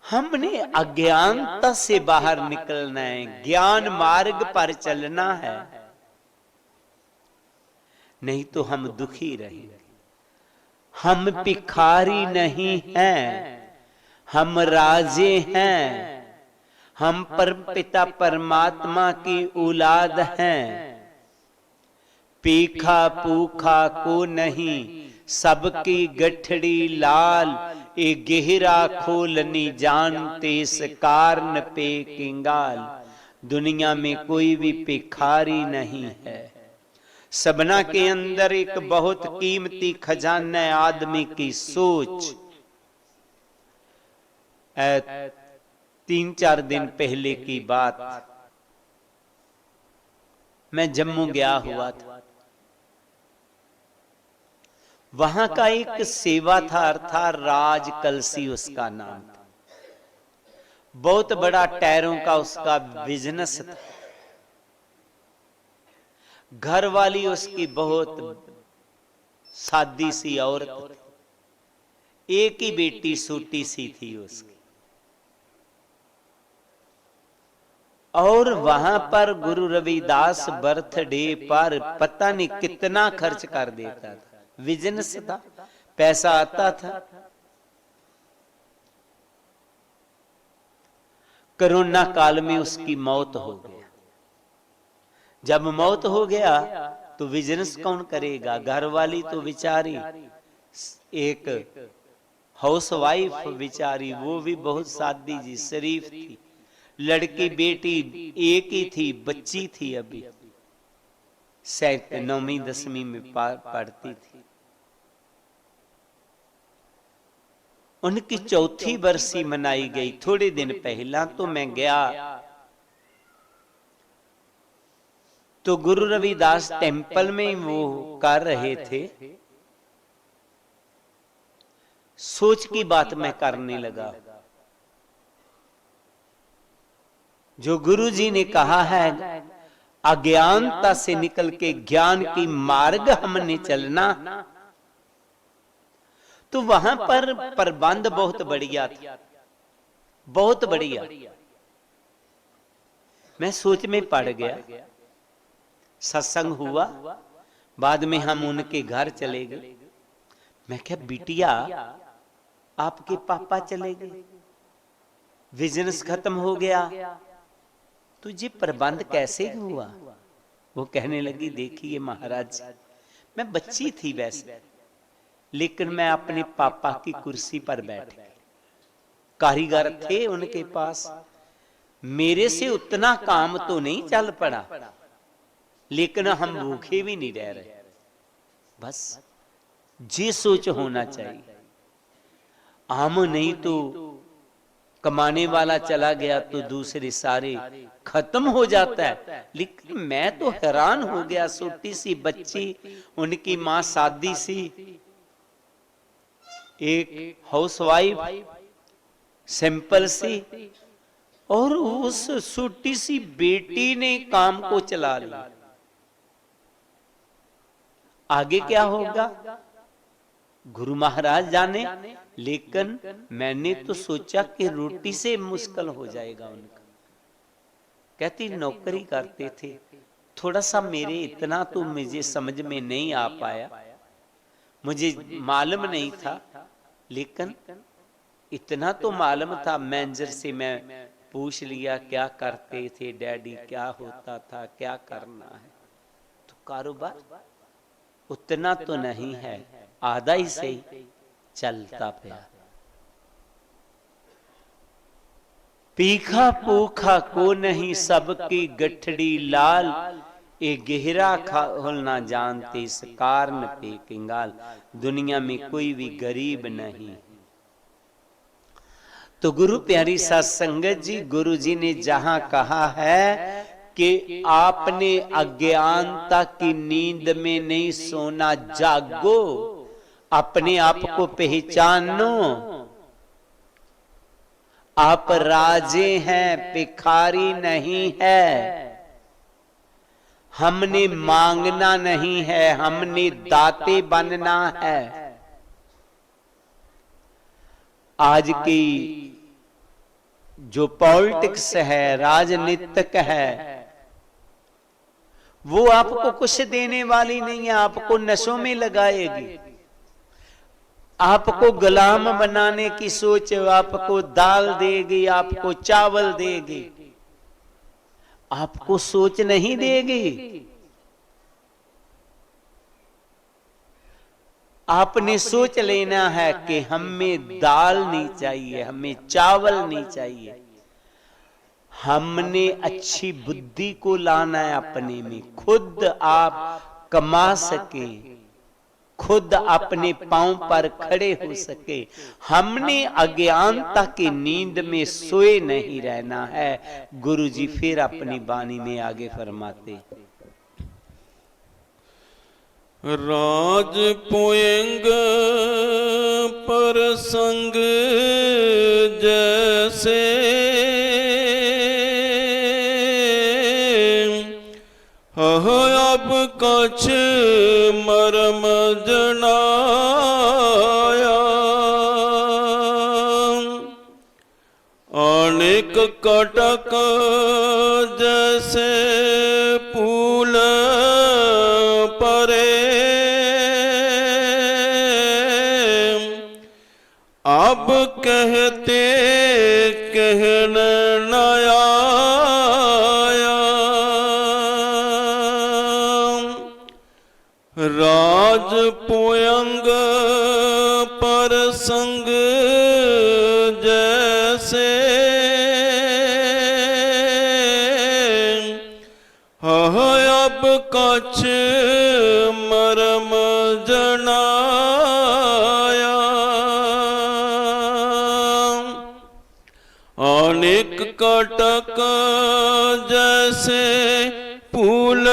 हमने अज्ञानता से बाहर निकलना है, ज्ञान मार्ग पर चलना है, नहीं तो हम दुखी रहेंगे। हम भिखारी नहीं हैं, हम राजे हैं, हम परमपिता परमात्मा की औलाद हैं। पीखा पूखा को नहीं, सबकी गठड़ी लाल, ए गहरा खोलनी जानते इस कारण पे किंगाल। दुनिया में कोई भी भिखारी नहीं है, सबना के अंदर एक बहुत कीमती खजाना है, आदमी की सोच। 3-4 दिन पहले की बात, मैं जम्मू गया हुआ था। वहां का एक सेवाथार था, राज कलसी उसका नाम था। बहुत बड़ा टायरों का उसका बिजनेस था। घर वाली उसकी बहुत सादी सी औरत थी, एक ही बेटी सूटी सी थी उसकी। और वहां पर गुरु रविदास बर्थडे पर पता नहीं कितना खर्च कर देता था। बिजनेस था, पैसा आता था। कोरोना काल में उसकी मौत हो गई। जब मौत हो गया तो बिजनेस कौन करेगा? घर वाली तो बेचारी एक हाउस वाइफ बेचारी, वो भी बहुत सादी जी शरीफ थी। लड़की बेटी एक ही थी, बच्ची थी, अभी शायद 9वीं 10वीं में पढ़ती थी। उनकी चौथी बरसी मनाई गई थोड़े दिन पहला। तो मैं गया तो गुरु रविदास टेम्पल में वो कर रहे थे। सोच की बात मैं करने लगा, जो गुरु जी ने कहा है अज्ञानता से निकल के ज्ञान की मार्ग हमने चलना, तो वहां पर प्रबंध बहुत बढ़िया था, बहुत बढ़िया। मैं सोच में पड़ गया। सत्संग हुआ, बाद में हम उनके घर चले गए। मैं क्या, बिटिया आपके पापा चले गए, बिजनेस खत्म हो गया, तुझे प्रबंध कैसे हुआ? वो कहने लगी, देखिए महाराज, मैं बच्ची थी वैसे, लेकिन मैं अपने पापा की कुर्सी पर बैठ गई। कारीगर थे उनके पास, मेरे से उतना काम तो नहीं चल पड़ा, लेकिन हम भूखे भी नहीं रह रहे। बस ये सोच होना चाहिए। आम नहीं तो कमाने वाला चला गया तो दूसरे सारे खत्म हो जाता है। लेकिन मैं तो हैरान हो गया, छोटी सी बच्ची, उनकी मां शादी सी, एक हाउसवाइफ सिंपल सी, और उस छोटी सी बेटी ने काम को चला लिया। आगे क्या होगा गुरु महाराज जाने, लेकिन मैंने तो सोचा कि रोटी से मुश्किल हो जाएगा उनका। कहती नौकरी करते थे, थोड़ा सा मेरे इतना तो मुझे समझ में नहीं आ पाया, मुझे मालूम नहीं था, लेकिन इतना तो मालूम था, मैनेजर से मैं पूछ लिया क्या करते थे डैडी, क्या होता था, क्या करना है। तो कारोबार उतना तो नहीं है, आधा ही सही चलता पिया। पीखा पूखा को नहीं, सबकी गठड़ी लाल, ए गहरा खोलना जानते इस कारण पे कंगाल। दुनिया में कोई भी गरीब नहीं। तो गुरु प्यारी साध संगत जी, गुरु जी ने जहां कहा है कि आपने अज्ञानता की नींद में नहीं सोना, जागो, अपने आप को पहचानो। आप राजे हैं, भिखारी नहीं है। हमने मांगना नहीं है, हमने दाते बनना है। आज की जो पॉलिटिक्स है, राजनीतिक है, वो आपको कुछ देने वाली नहीं है, आपको नशों में लगाएगी, आपको गुलाम बनाने की सोच, आपको दाल देगी, आपको चावल देगी, आपको सोच नहीं देगी। आपने सोच लेना है कि हमें दाल नहीं चाहिए, हमें चावल नहीं चाहिए। हमने अच्छी बुद्धि को लाना है अपने में, खुद आप कमा सके, खुद अपने पांव पर खड़े हो सके। हमने अज्ञानता की नींद में सोए नहीं रहना है। गुरु जी फिर अपनी वाणी में आगे फरमाते, राज पोयंग पर संग जैसे, अब कछ मरम जनाया, अनेक कटक जैसे फूल परे, अब कहते कहन नया, राज पोयंग पर संग जैसे, अब कछ मरम जनाया, अनेक कटक जैसे फूल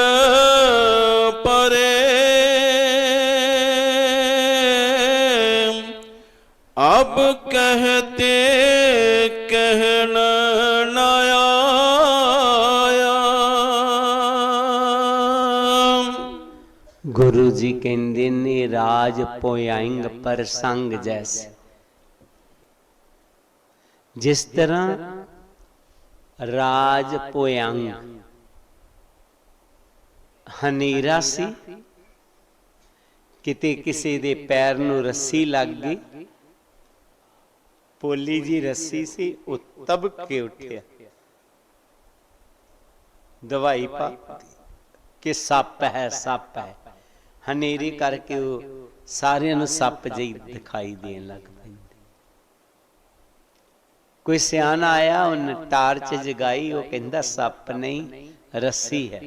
परे, अब कहते कहन नया, गुरु जी कहते ने राज पोयांग पर संग जैसे। जिस तरह राज पोयांग हनेरा सी, किते किसी दे पैर नूं रस्सी लग गई, पोली जी रस्सी सी, वो तब के उठिया, दवाई पा के सप है, सप है, हनेरी करके वो सारे नूं सप जी दिखाई देन लग पैंदी। कोई सियाना आया, उन टार्च जगाई, वो कहंदा सप नहीं रस्सी है।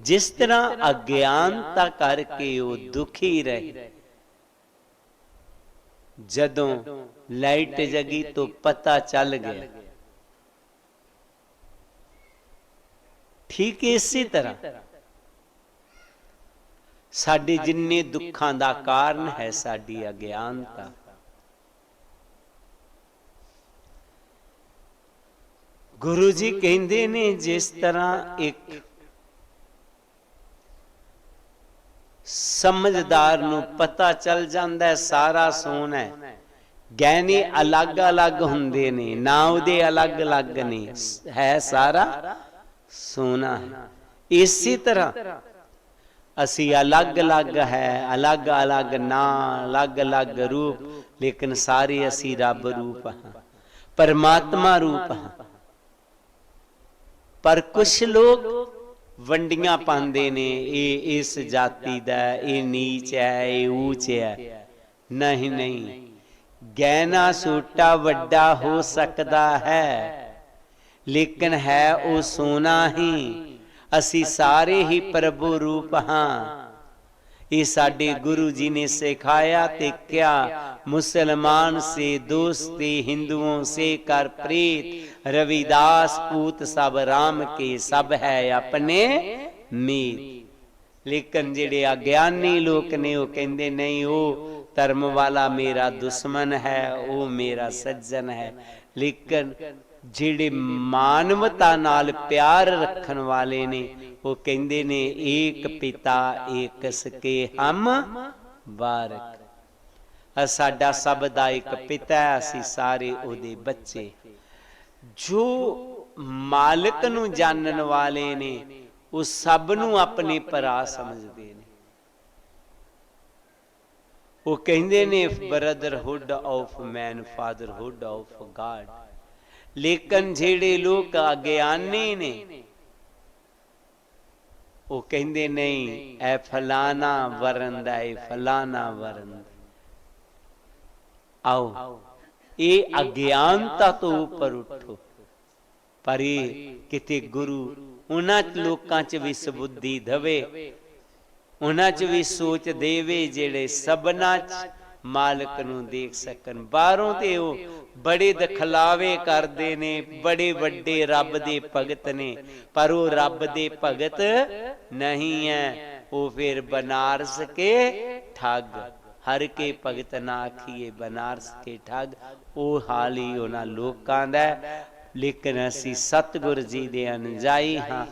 जिस तरह अज्ञानता करके वो दुखी रहे, जदों लाइट जगी तो पता चल गया। ठीक इसी तरह साडे जिन्ने दुखां दा कारण है साडी अज्ञानता। गुरु जी कहते ने जिस तरह एक समझदार नूं पता चल जाता है सारा सोना है, गहने अलग अलग हुंदे ने, ना उहदे अलग अलग ने, है सारा सोना है। इसी तरह असी अलग अलग है, अलग अलग ना, अलग अलग रूप, लेकिन सारे असी रब रूप हाँ, परमात्मा रूप हाँ। पर कुछ लोग वंडियां पांदे ने, ये इस जाति दा, ये नीच है, ये ऊंच है। नहीं नहीं, गहना छोटा वड्डा हो सकता है, लेकिन है वो सोना ही। असी सारे ही प्रभु रूप हाँ। ये साडे गुरु जी ने सिखाया ते क्या, मुसलमान से दोस्ती, हिंदुओं से कर प्रीत, रविदास पूत सब राम के, सब है अपने मीत। लेकिन जेड़े अज्ञानी लोग ने वो कहते नहीं, वो धर्म वाला मेरा दुश्मन है, वो मेरा सज्जन है। लेकिन जेड़े मानवता नाल प्यार रखन वाले ने वो कहते ने एक पिता एक सके हम बारक। साडा सब दा एक पिता है, असी सारे ओदे बच्चे। जो मालिक नूं जानन वाले ने वो सब नूं अपने भरा समझदे ने। वो कहते ने brotherhood of man, fatherhood of God. लेकिन जेड़े लोग अज्ञानी ने वो कहते नहीं, ए फलाना वरन दा, ए फलाना वरन। आओ ये अज्ञानता तो ऊपर उठो, पर ये किते गुरु उन्हां लोकां च भी सबुद्धि दवे, उन्हां च भी सोच देवे जेड़े सबना च मालिक नूं देख सकन। बाहरों ते वो बड़े दखलावे करते ने, बड़े वड्डे रब दे भगत ने, पर वो रब दे भगत नहीं है। वो फिर बनारस के ठग, हर के भगत ना आखिए बनारस के ठग, वो हाल ही उन्हां लोकां दा। लेकिन असी सतगुर जी दे अनजाई हाँ,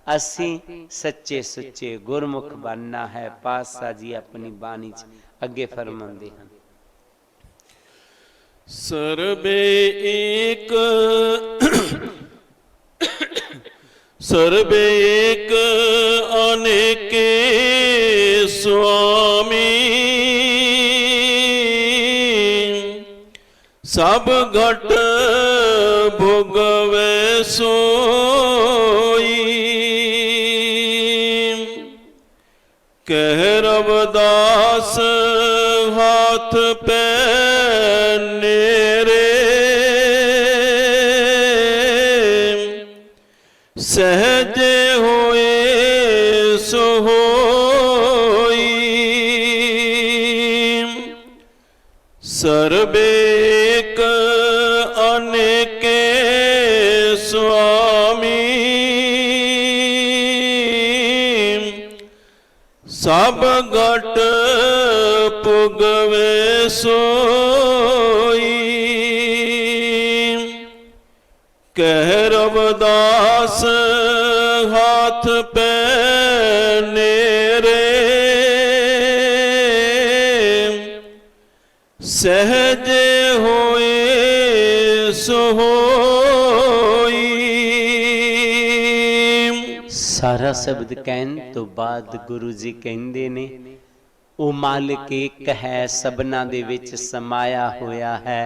असी सच्चे सुच्चे गुरमुख बनना है। पातशाह जी अपनी बाणी च अगे फरमाते हैं, सर्वे एक सर्वे एक अनेके स्वामी, सब घट भोगवे सोई। कह रविदास हाथ पे नेरे, सहजे होए सो होई। सर्वे एक अनेके स्वामी, सब घट पुगवे सोई। कह रविदास हाथ पे नेरे, सहजे होए सो होई। सारा शब्द कहन तो बाद गुरु जी कहते ने, ओ मालिक एक है, सबना दे विच समाया होया है,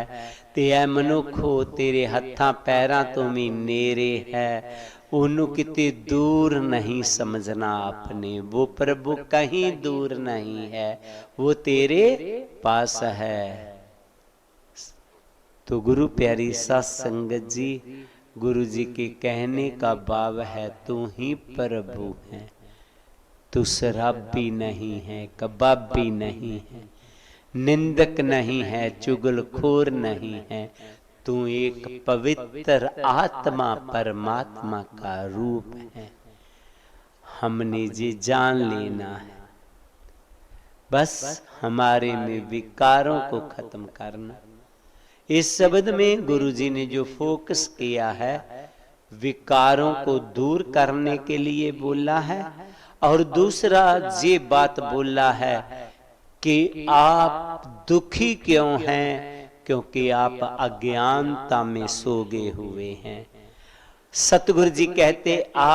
ते ऐ मनुखो तेरे हत्थां पैरां तो भी नेरे है। ओनू किते दूर नहीं समझना आपने, वो प्रभु कहीं दूर नहीं है, वो तेरे पास है। तो गुरु प्यारी साध संगत जी, गुरु जी के कहने का भाव है तू ही प्रभु है। तू शराबी नहीं है, कबाबी नहीं है, निंदक नहीं है, चुगलखोर नहीं है, तू एक पवित्र आत्मा परमात्मा का रूप है। हमने ये जान लेना है, बस हमारे में विकारों को खत्म करना। इस शब्द में गुरुजी ने जो फोकस किया है, विकारों को दूर करने के लिए बोला है, और दूसरा ये बात बोला है कि आप दुखी क्यों हैं, क्योंकि आप अज्ञानता में सोगे हुए हैं। सतगुरु जी कहते आ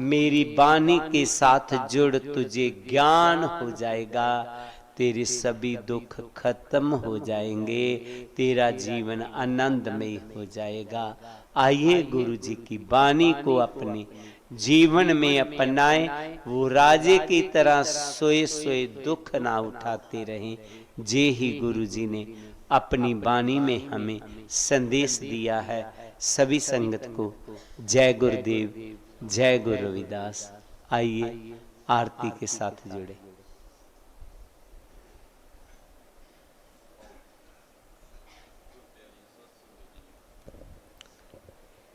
मेरी वाणी के साथ जुड़, तुझे ज्ञान हो जाएगा, तेरे सभी दुख खत्म हो जाएंगे, तेरा जीवन आनंदमय हो जाएगा। आइए गुरु जी की वाणी को अपने जीवन में अपनाएं, वो राजे की तरह सोए सोए दुख ना उठाते रहें। जे ही गुरु जी ने अपनी वाणी में हमें संदेश दिया है। सभी संगत को जय गुरुदेव, जय गुरु रविदास। आइए आरती के साथ जुड़े।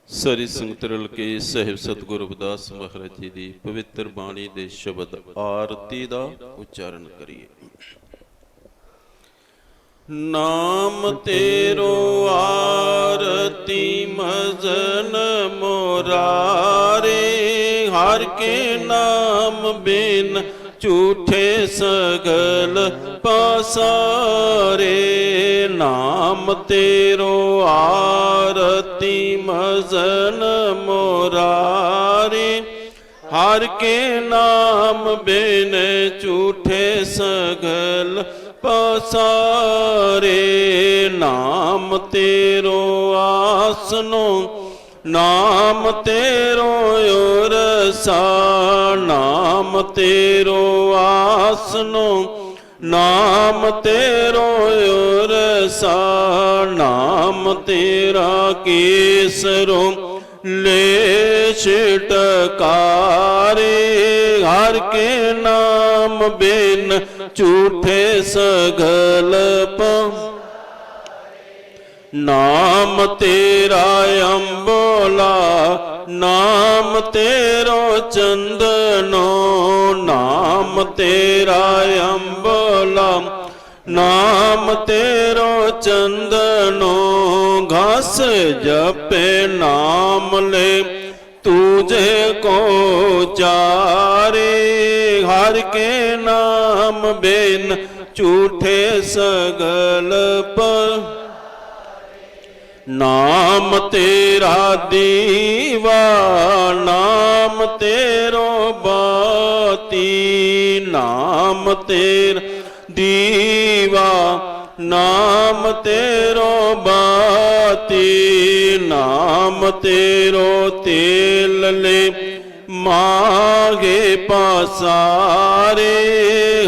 ਸਾਰੀ ਸੰਗਤ ਰਲ ਕੇ ਸਾਹਿਬ ਸਤਿਗੁਰੂ ਰਵਿਦਾਸ ਮਹਾਰਾਜ ਜੀ ਦੀ ਪਵਿੱਤਰ ਬਾਣੀ ਦੇ ਸ਼ਬਦ ਆਰਤੀ ਦਾ ਉਚਾਰਨ ਕਰੀਏ। ਨਾਮ ਤੇਰੋ ਆਰਤੀ ਮਜਨ ਮੁਰਾਰੇ, ਹਰ ਕੇ ਨਾਮ ਬਿਨ ਝੂਠੇ ਸਗਲ ਪਸਾਰੇ। ਨਾਮ ਤੇਰੋ ਆਰਤੀ ਮਜਨ ਮੁਰਾਰੇ, ਹਰ ਕੇ ਨਾਮ ਬਿਨ ਝੂਠੇ ਸਗਲ पसारे। नाम तेरो आसनो, नाम तेरो उरसा, नाम तेरो आसनो, नाम तेरो उरसा। नाम तेरा केसरो लेश टकारे, हर के नाम बिन झूठे सगल नाम तेरा अम्बोला, नाम तेरो चंदनो, नाम तेरा अम्बोला, नाम तेरो चंदनो। घास जपे नाम ले तुझे को चारे, हर के नाम बिन झूठे सगल पर। नाम तेरा दीवा, नाम तेरो बाती, नाम तेरा दीवा, नाम तेरो बाती। नाम तेरो तेल ले मांगे पासारे,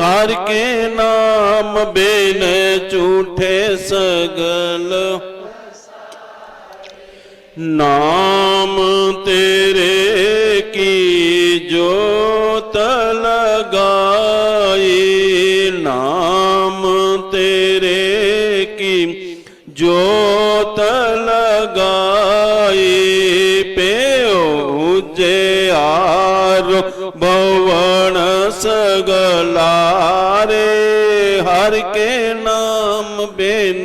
हर के नाम बिन झूठे सगल। नाम तेरे की जोत लगाई, नाम तेरे की जोत लगाई। पेओजे आरो भवन सगलारे, हर के नाम बिन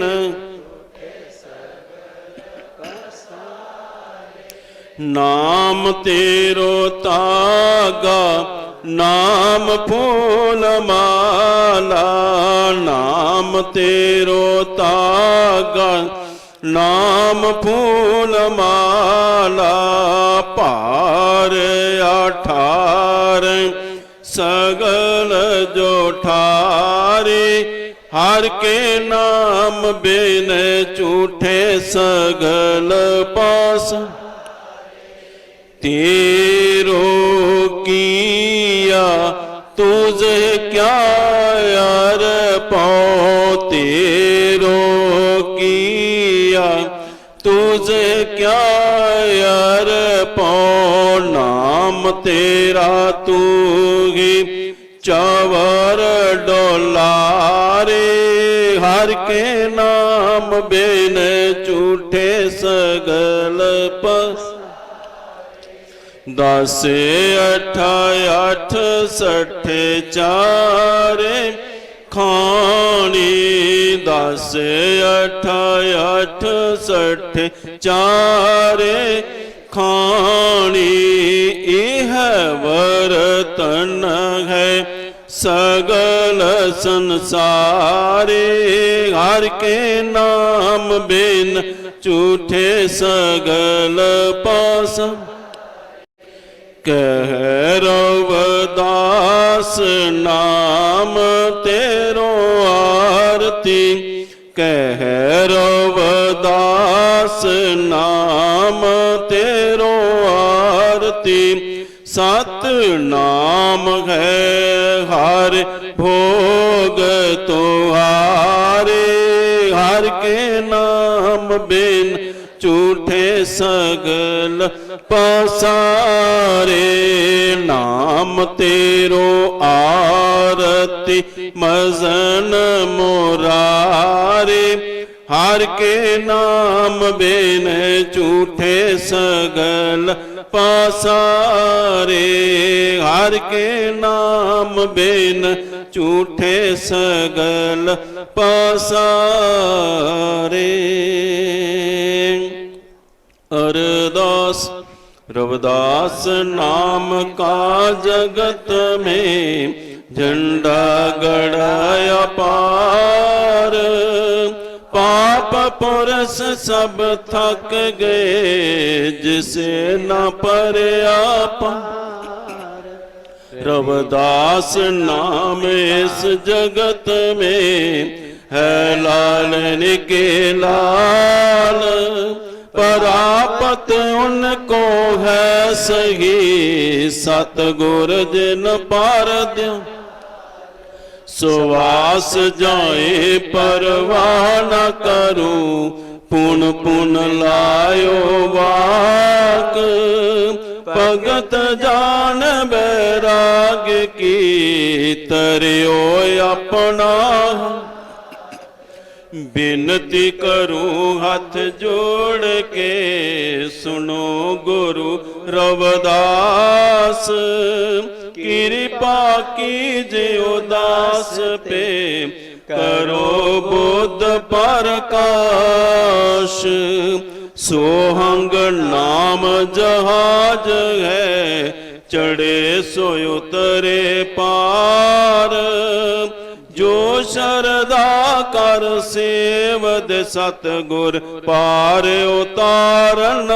नाम तेरो तागा, नाम फूल माला, नाम तेरो तागा, नाम फूल माला। पार 18 सगल जो ठारे, हर के नाम बिन झूठे सगल पास। तेरो किया तुझे क्या यार पाओ, तेरो किया तुझे क्या यार पाओ। नाम तेरा तू ही चवर डोलारे, हर के नाम बिन झूठे सगल पस। 10 8 8 60 चारे खानी, 10 8 8 60 चारे खानी। यह वर्तन है सगल संसारे, हर के नाम बिन झूठे सगल पास। कह रविदास नाम तेरो आरती, कह रविदास नाम तेरो आरती। सत नाम है हर भोग तुहारे, हर के नाम बिन झूठे सगल पसारे। नाम तेरो आरती मजन मुरारे, हर के नाम बिन झूठे सगल पसारे, हर के नाम बिन झूठे सगल पसारे। अरदास। रविदास नाम का जगत में झंडा गड़ाया पार, पाप पुरुष सब थक गए जिसे न परया पार। रविदास नाम इस जगत में है लाल के लाल, परापत उनको है सही सतगुर जिन पार द्यो। सुवास जाए परवाह न करूं, पुन पुन लायो वाक। भगत जान बैराग की तरियो अपना। बिनती करूं हाथ जोड़ के, सुनो गुरु रविदास। कृपा कीजिए उदास पे, करो बुद्ध प्रकाश। सोहंग नाम जहाज है, चढ़े सो उतरे पार। जो शरदा कर सेवद सतगुर पार उतारन।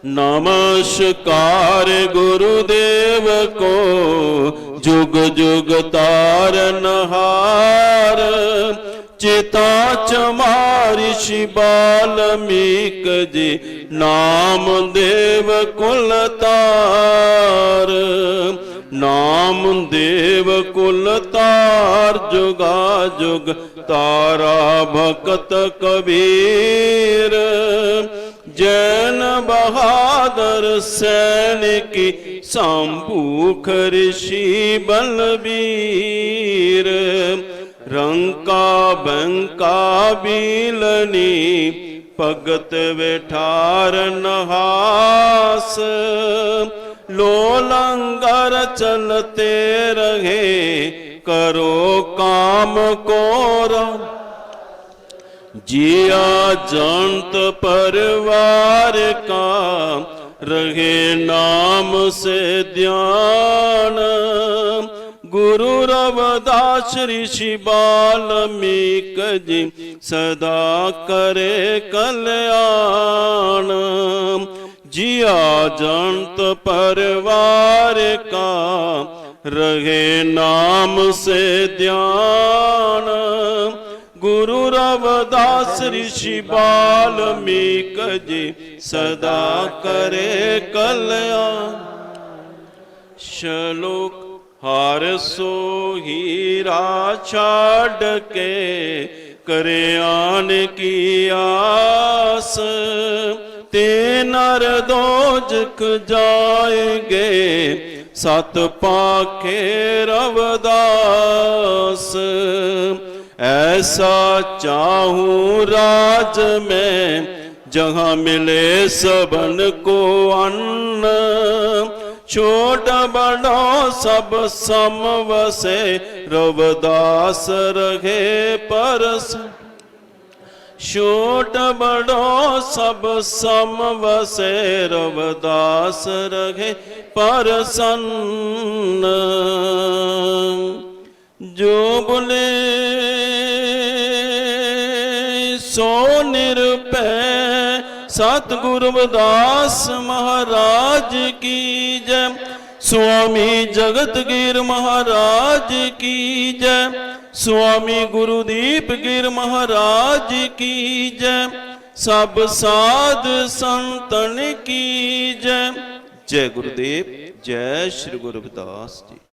नमस्कार गुरुदेव को जुग जुग तारनहार। चिता चमारि ऋषि बाल्मीक जी, नाम देव कुल तार। नाम देव कुल तार, जुगा जुग तारा भक्त कबीर। जैन बहादुर सैनिकी, शंभूख ऋषि बलबीर। रंका बंका बीलनी, भगत वेठार नहास। लो लंगर चलते रहे, करो काम कोरा। जिया जंत परिवार का, रहे नाम से ध्यान। गुरु रविदास ऋषि बाल्मीक जी, सदा करे कल्याण। जिया जंत परिवार का, रहे नाम से ध्यान। गुरु रविदास ऋषि बाल्मीक जी, सदा करे कल्याण। श्लोक। हार सो हीरा छाड़ के, करे आन की आस। ते नर दोजख जाएंगे, सत पाखे रवदास। ऐसा चाहूं राज में जहाँ मिले सबन को अन्न। छोट बड़ा सब सम वसे रवदास रहे परस। छोट बड़ो सब सम वसे रवदास रहे प्रसन्न। जो बोले सो निरपै सतगुरु रविदास महाराज की जय। स्वामी जगतगिर महाराज की जय। स्वामी गुरुदीप गिर महाराज की जय। सब साध संतन की जय। जय गुरुदेव, जय श्री गुरु रविदास जी।